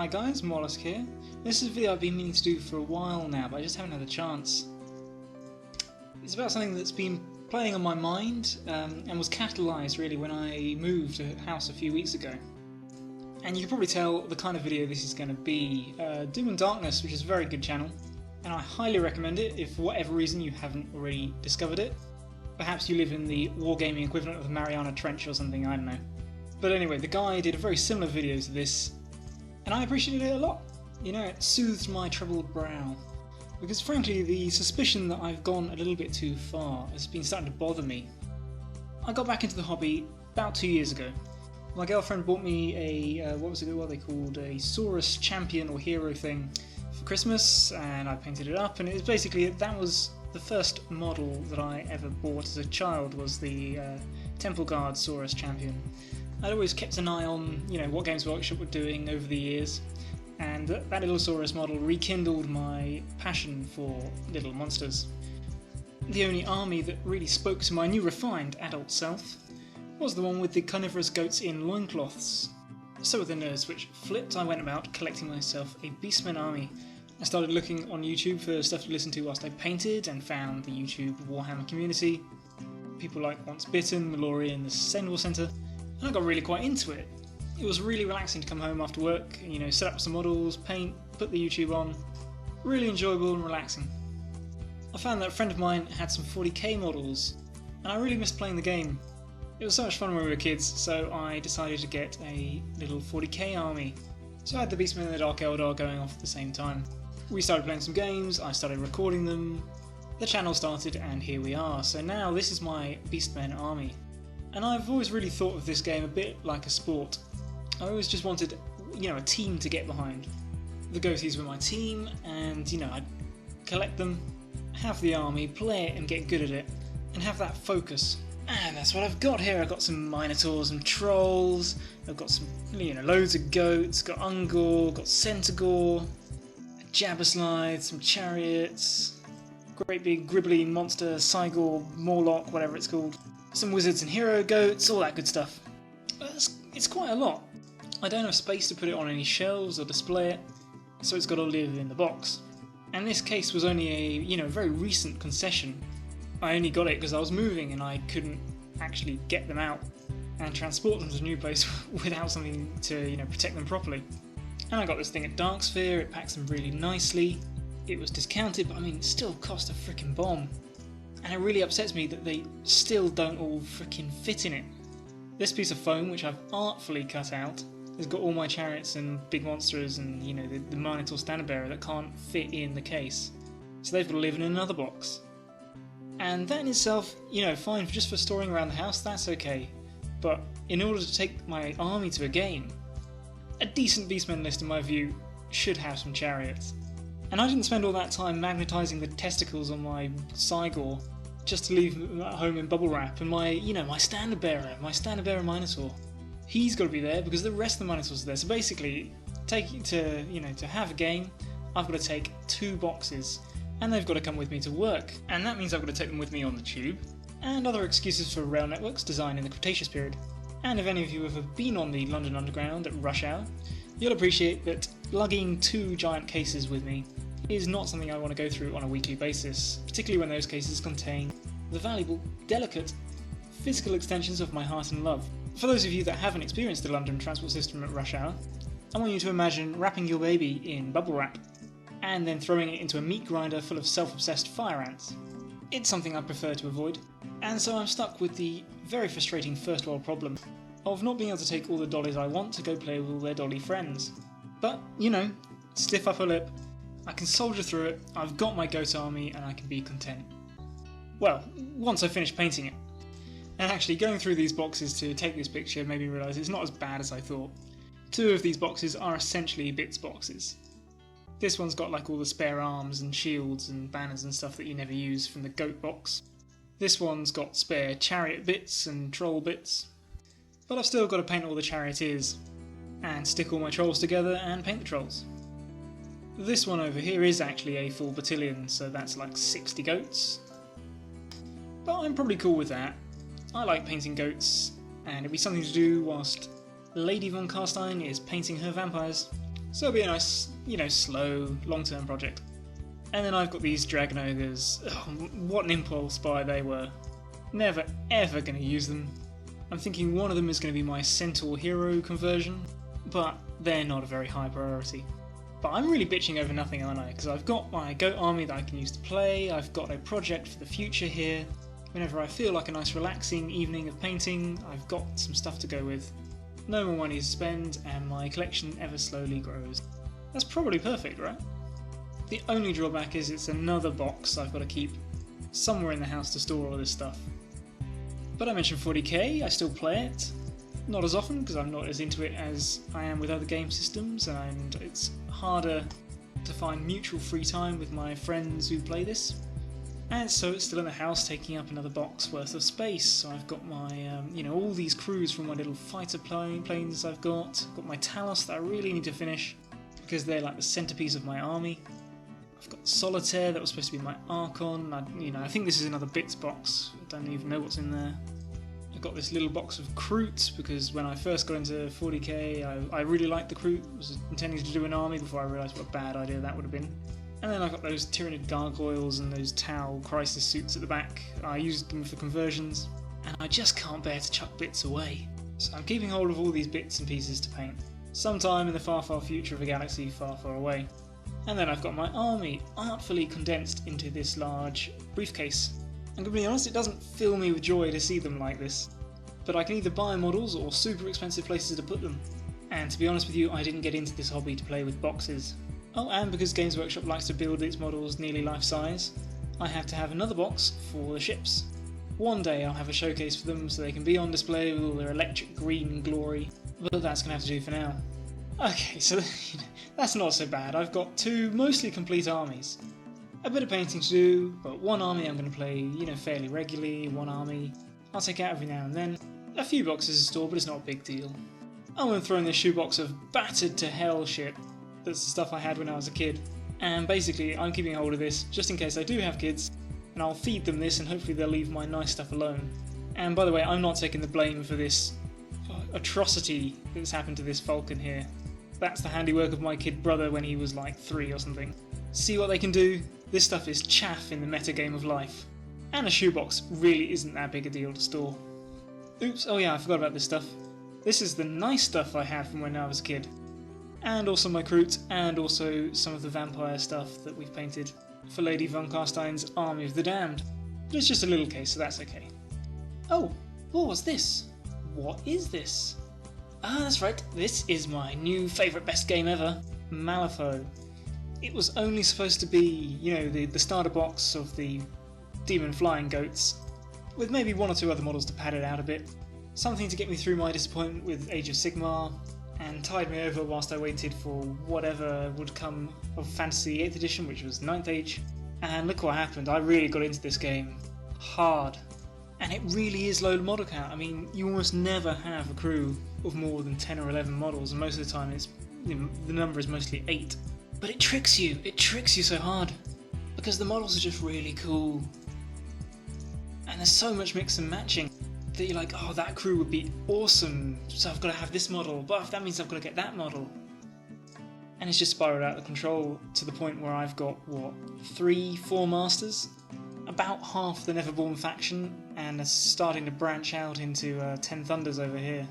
Hi guys, Mollusk here. This is a video I've been meaning to do for a while now, but I just haven't had the chance. It's about something that's been playing on my mind and was catalysed really when I moved to house a few weeks ago. And you can probably tell the kind of video this is going to be. Doom and Darkness, which is a very good channel, and I highly recommend it if for whatever reason you haven't already discovered it. Perhaps you live in the wargaming equivalent of the Mariana Trench or something, I don't know. But anyway, the guy did a very similar video to this, and I appreciated it a lot. You know, it soothed my troubled brow. Because frankly, the suspicion that I've gone a little bit too far has been starting to bother me. I got back into the hobby about 2 years ago. My girlfriend bought me a, what they called, a Saurus champion or hero thing for Christmas, and I painted it up, and it was basically, that was the first model that I ever bought as a child, was the Temple Guard Saurus champion. I'd always kept an eye on, you know, what Games Workshop were doing over the years, and that little Saurus model rekindled my passion for little monsters. The only army that really spoke to my new refined adult self was the one with the carnivorous goats in loincloths. So with the nerd switch flipped, I went about collecting myself a Beastmen army. I started looking on YouTube for stuff to listen to whilst I painted, and found the YouTube Warhammer community, people like Once Bitten, Mallory and the Sendwall Centre, and I got really quite into it. It was really relaxing to come home after work, you know, set up some models, paint, put the YouTube on. Really enjoyable and relaxing. I found that a friend of mine had some 40k models, and I really missed playing the game. It was so much fun when we were kids, so I decided to get a little 40k army. So I had the Beastmen and the Dark Eldar going off at the same time. We started playing some games, I started recording them, the channel started, and here we are. So now this is my Beastmen army. And I've always really thought of this game a bit like a sport. I always just wanted, you know, a team to get behind. The Goatees were my team, and, you know, I'd collect them, have the army, play it and get good at it, and have that focus. And that's what I've got here. I've got some Minotaurs and Trolls, I've got some, you know, loads of goats, got Ungor, got Centaur, Jabberslide, some chariots, great big gribbly monster, Cygor, Morlock, whatever it's called, some wizards and hero goats, all that good stuff. It's quite a lot. I don't have space to put it on any shelves or display it, so it's got to live in the box. And this case was only a, you know, very recent concession. I only got it because I was moving and I couldn't actually get them out and transport them to a new place without something to, you know, protect them properly. And I got this thing at Darksphere, it packs them really nicely. It was discounted, but I mean, it still cost a frickin' bomb. And it really upsets me that they still don't all frickin' fit in it. This piece of foam, which I've artfully cut out, has got all my chariots and big monsters and, you know, the Minotaur Standard Bearer that can't fit in the case. So they've got to live in another box. And that in itself, you know, fine, just for storing around the house, that's okay. But in order to take my army to a game, a decent Beastmen list in my view should have some chariots. And I didn't spend all that time magnetising the testicles on my Cygor just to leave them at home in bubble wrap, and my, you know, my Standard Bearer Minotaur. He's got to be there because the rest of the Minotaurs are there. So basically, to have a game, I've got to take 2 boxes, and they've got to come with me to work. And that means I've got to take them with me on the tube, and other excuses for rail networks designed in the Cretaceous period. And if any of you have been on the London Underground at rush hour, you'll appreciate that lugging 2 giant cases with me is not something I want to go through on a weekly basis, particularly when those cases contain the valuable, delicate, physical extensions of my heart and love. For those of you that haven't experienced the London transport system at rush hour, I want you to imagine wrapping your baby in bubble wrap and then throwing it into a meat grinder full of self-obsessed fire ants. It's something I prefer to avoid, and so I'm stuck with the very frustrating first world problem of not being able to take all the dollies I want to go play with all their dolly friends. But, you know, stiff upper lip, I can soldier through it, I've got my goat army, and I can be content. Well, once I finish painting it. And actually, going through these boxes to take this picture made me realise it's not as bad as I thought. 2 of these boxes are essentially bits boxes. This one's got like all the spare arms and shields and banners and stuff that you never use from the goat box. This one's got spare chariot bits and troll bits. But I've still got to paint all the charioteers, and stick all my trolls together and paint the trolls. This one over here is actually a full battalion, so that's like 60 goats. But I'm probably cool with that. I like painting goats, and it'd be something to do whilst Lady von Carstein is painting her vampires. So it'll be a nice, slow, long-term project. And then I've got these Dragon Ogres. Oh, what an impulse buy they were. Never ever going to use them. I'm thinking one of them is going to be my Centaur hero conversion, but they're not a very high priority. But I'm really bitching over nothing, aren't I? Because I've got my goat army that I can use to play, I've got a project for the future here. Whenever I feel like a nice relaxing evening of painting, I've got some stuff to go with. No more money to spend, and my collection ever slowly grows. That's probably perfect, right? The only drawback is it's another box I've got to keep somewhere in the house to store all this stuff. But I mentioned 40k, I still play it. Not as often, because I'm not as into it as I am with other game systems, and it's harder to find mutual free time with my friends who play this. And so it's still in the house, taking up another box worth of space. So I've got my, all these crews from my little fighter planes I've got. I've got my Talos that I really need to finish, because they're like the centerpiece of my army. I've got Solitaire that was supposed to be my Archon. I think this is another bits box. I don't even know what's in there. I've got this little box of Kroot, because when I first got into 40k, I really liked the Kroot. I was intending to do an army before I realised what a bad idea that would have been. And then I've got those Tyranid Gargoyles and those Tau Crisis suits at the back. I used them for conversions, and I just can't bear to chuck bits away. So I'm keeping hold of all these bits and pieces to paint, sometime in the far, far future of a galaxy far, far away. And then I've got my army artfully condensed into this large briefcase. I'm going to be honest, it doesn't fill me with joy to see them like this. But I can either buy models or super expensive places to put them. And to be honest with you, I didn't get into this hobby to play with boxes. Oh, and because Games Workshop likes to build its models nearly life-size, I have to have another box for the ships. One day I'll have a showcase for them so they can be on display with all their electric green glory, but that's going to have to do for now. Okay, so that's not so bad. I've got two mostly complete armies. A bit of painting to do, but one army I'm going to play, fairly regularly, one army I'll take out every now and then. A few boxes to store, but it's not a big deal. Oh, and throw in this shoebox of battered to hell shit. That's the stuff I had when I was a kid. And basically, I'm keeping hold of this just in case I do have kids, and I'll feed them this and hopefully they'll leave my nice stuff alone. And by the way, I'm not taking the blame for this atrocity that's happened to this Falcon here. That's the handiwork of my kid brother when he was like 3 or something. See what they can do? This stuff is chaff in the metagame of life. And a shoebox really isn't that big a deal to store. Oops, oh yeah, I forgot about this stuff. This is the nice stuff I had from when I was a kid. And also my Kroot, and also some of the vampire stuff that we've painted for Lady von Carstein's Army of the Damned. But it's just a little case, so that's okay. Oh, what was this? What is this? Ah, that's right, this is my new favourite best game ever, Malifaux. It was only supposed to be, the starter box of the demon flying goats, with maybe one or two other models to pad it out a bit. Something to get me through my disappointment with Age of Sigmar, and tide me over whilst I waited for whatever would come of Fantasy 8th edition, which was 9th Age. And look what happened, I really got into this game. Hard. And it really is low model count. I mean, you almost never have a crew of more than 10 or 11 models, and most of the time the number is mostly 8. But it tricks you so hard, because the models are just really cool. And there's so much mix and matching that you're like, oh, that crew would be awesome, so I've got to have this model, but that means I've got to get that model. And it's just spiraled out of control to the point where I've got, 3-4 masters? About half the Neverborn faction, and are starting to branch out into 10 Thunders over here.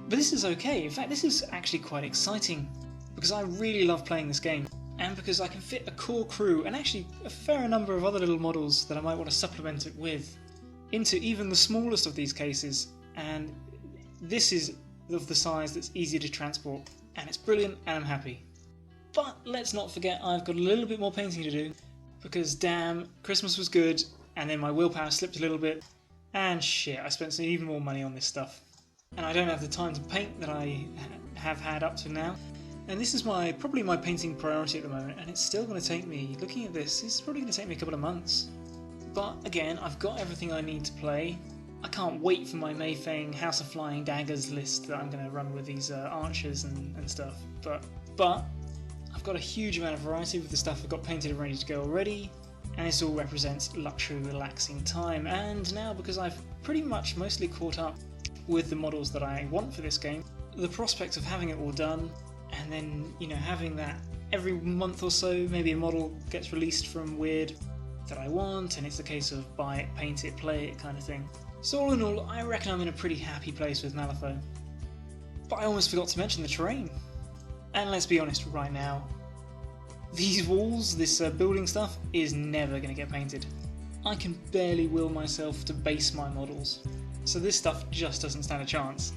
But this is okay, in fact this is actually quite exciting, because I really love playing this game, and because I can fit a core crew, and actually a fair number of other little models that I might want to supplement it with, into even the smallest of these cases, and this is of the size that's easy to transport, and it's brilliant and I'm happy. But let's not forget I've got a little bit more painting to do, because damn, Christmas was good, and then my willpower slipped a little bit, and shit, I spent some even more money on this stuff. And I don't have the time to paint that I have had up to now. And this is probably my painting priority at the moment, and it's still going to take me, looking at this, it's probably going to take me a couple of months. But again, I've got everything I need to play. I can't wait for my Mayfang House of Flying Daggers list that I'm going to run with these archers and stuff. But I've got a huge amount of variety with the stuff I've got painted and ready to go already, and this all represents luxury, relaxing time. And now, because I've pretty much mostly caught up with the models that I want for this game, the prospect of having it all done and then, you know, having that every month or so, maybe a model gets released from Weird that I want, and it's a case of buy it, paint it, play it kind of thing. So all in all, I reckon I'm in a pretty happy place with Malifaux. But I almost forgot to mention the terrain. And let's be honest right now, these walls, this building stuff, is never going to get painted. I can barely will myself to base my models, so this stuff just doesn't stand a chance.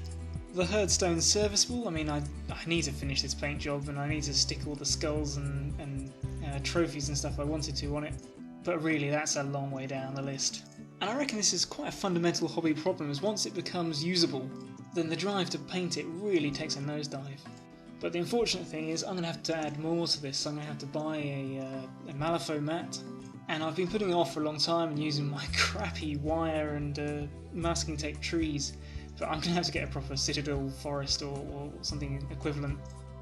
The Herdstone's serviceable. I mean, I need to finish this paint job, and I need to stick all the skulls and trophies and stuff I wanted to on it, but really that's a long way down the list. And I reckon this is quite a fundamental hobby problem, as once it becomes usable, then the drive to paint it really takes a nosedive. But the unfortunate thing is I'm going to have to add more to this. I'm going to have to buy a Malifaux mat, and I've been putting it off for a long time and using my crappy wire and masking tape trees, but I'm going to have to get a proper Citadel forest or something equivalent,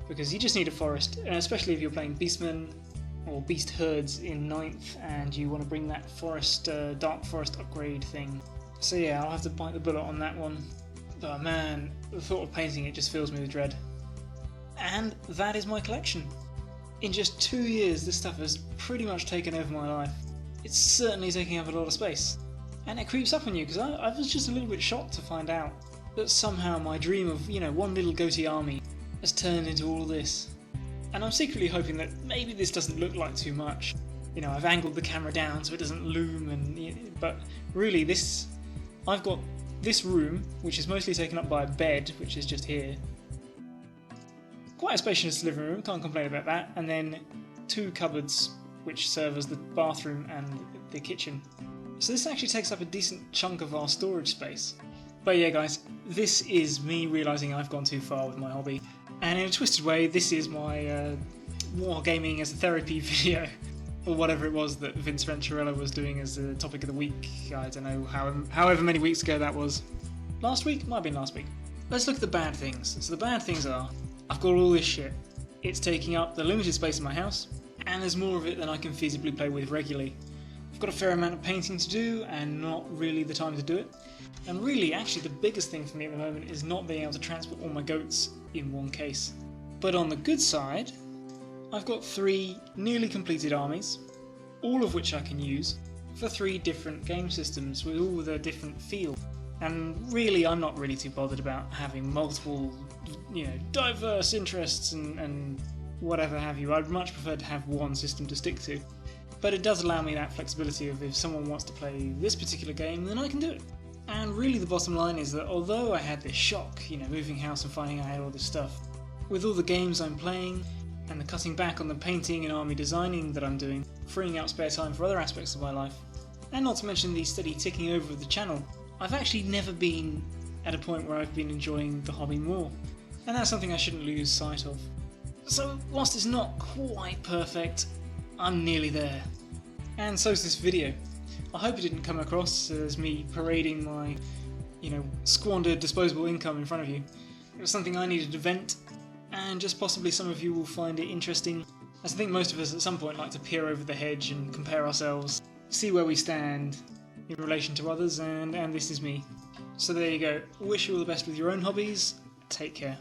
because you just need a forest, and especially if you're playing Beastmen or Beast Herds in 9th and you want to bring that forest, Dark Forest upgrade thing. So yeah, I'll have to bite the bullet on that one, but man, the thought of painting it just fills me with dread. And that is my collection. In just 2 years, this stuff has pretty much taken over my life. It's certainly taking up a lot of space. And it creeps up on you, because I was just a little bit shocked to find out that somehow my dream of, you know, one little goatee army has turned into all this. And I'm secretly hoping that maybe this doesn't look like too much. You know, I've angled the camera down so it doesn't loom, but really I've got this room, which is mostly taken up by a bed, which is just here. Quite a spacious living room, can't complain about that, and then 2 cupboards which serve as the bathroom and the kitchen. So this actually takes up a decent chunk of our storage space. But yeah guys, this is me realising I've gone too far with my hobby, and in a twisted way this is my Wargaming as a therapy video, or whatever it was that Vince Venturella was doing as the topic of the week. I don't know, however many weeks ago that was. Last week? Might have been last week. Let's look at the bad things. So the bad things are, I've got all this shit. It's taking up the limited space in my house, and there's more of it than I can feasibly play with regularly. I've got a fair amount of painting to do, and not really the time to do it. And really, actually, the biggest thing for me at the moment is not being able to transport all my goats in one case. But on the good side, I've got 3 nearly completed armies, all of which I can use for 3 different game systems with all their different feel. And really, I'm not really too bothered about having multiple, you know, diverse interests and whatever have you. I'd much prefer to have one system to stick to. But it does allow me that flexibility of if someone wants to play this particular game, then I can do it. And really the bottom line is that although I had this shock, you know, moving house and finding I had all this stuff, with all the games I'm playing and the cutting back on the painting and army designing that I'm doing, freeing out spare time for other aspects of my life, and not to mention the steady ticking over of the channel, I've actually never been at a point where I've been enjoying the hobby more, and that's something I shouldn't lose sight of. So whilst it's not quite perfect, I'm nearly there. And so's this video. I hope it didn't come across as me parading my, you know, squandered disposable income in front of you. It was something I needed to vent, and just possibly some of you will find it interesting, as I think most of us at some point like to peer over the hedge and compare ourselves, see where we stand in relation to others, and this is me. So there you go. Wish you all the best with your own hobbies. Take care.